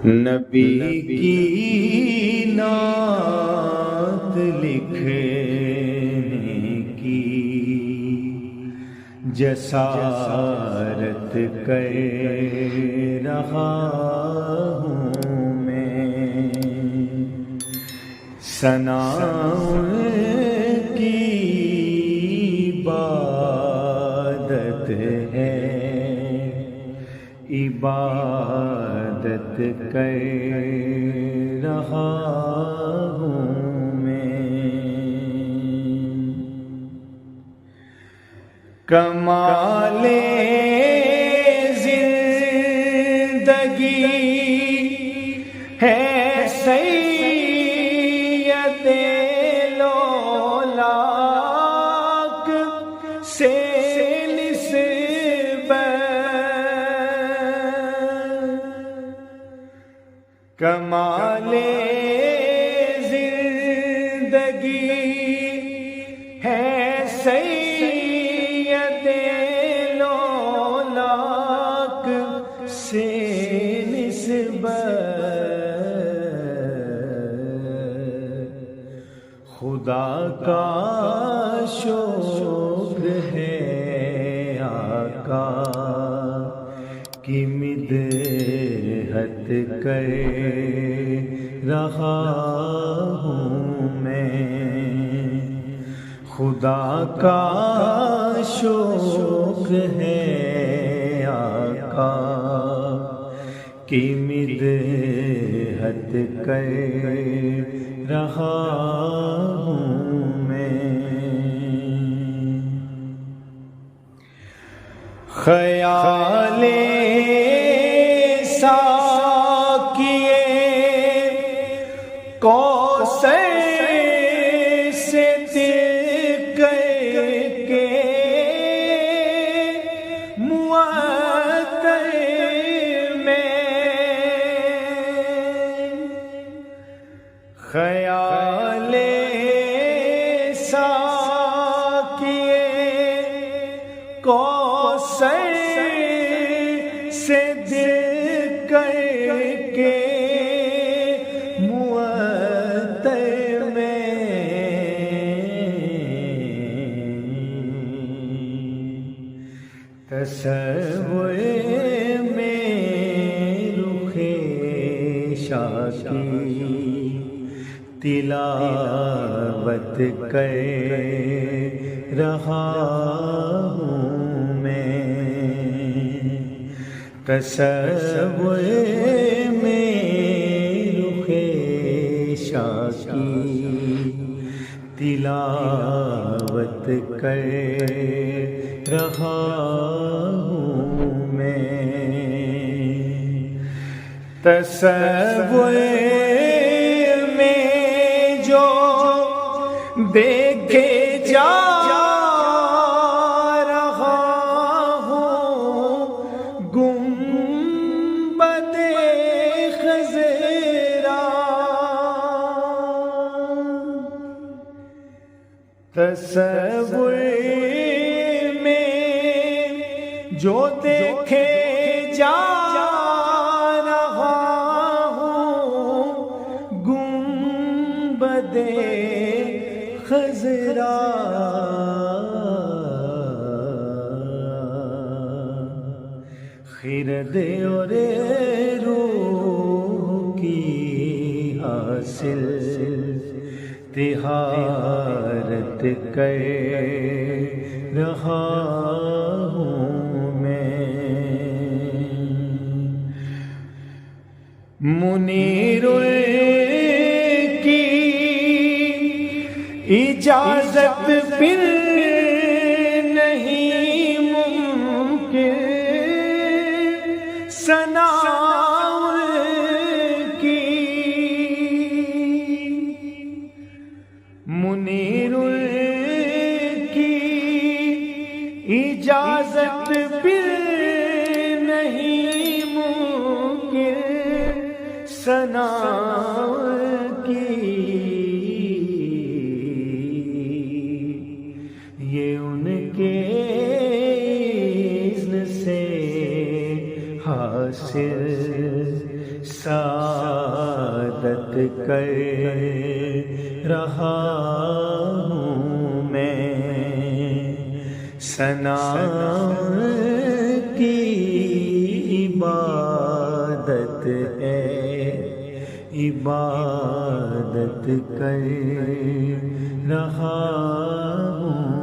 نبی کی نعت لکھنے کی جسارت کر رہا ہوں میں، ثنا کی عبادت ہے، عبادت کر رہا ہوں میں۔ کمال زندگی ہے سید لولاک سے کمال زندگی ہے سید لولاک سے نسبت، خدا کا شکر ہے آقا کی مدحت کر رہا ہوں میں، خدا کا شکر ہے آقا کی مدحت کر رہا ہوں میں۔ خیال ساکیے کوثر سے دل کر کے معطر میں، خیال ساکیے کوثر سے دل کر کے معطر میں، تصور میں رخ شاکی تلاوت کر رہا ہوں میں، تصور میں رخ شاکی تلاوت کر رہا ہوں میں، تصور میں جو دیکھے جا رہا ہوں گنبد خضرا، تصور میں جو دیکھے جا رہا ہوں گنبد خضرا، خرد اور روح کی حاصل طہارت کر رہا ہوں میں، منیر کی اجازت پھر نہیں ممکن، ثنا کی منیر کی اجازت پھر نہیں ممکن، ثنا کی یہ ان کے اذن سے حاصل سعادت کر رہا ہوں میں، ثنا کی عبادت ہے، عبادت کر رہا ہوں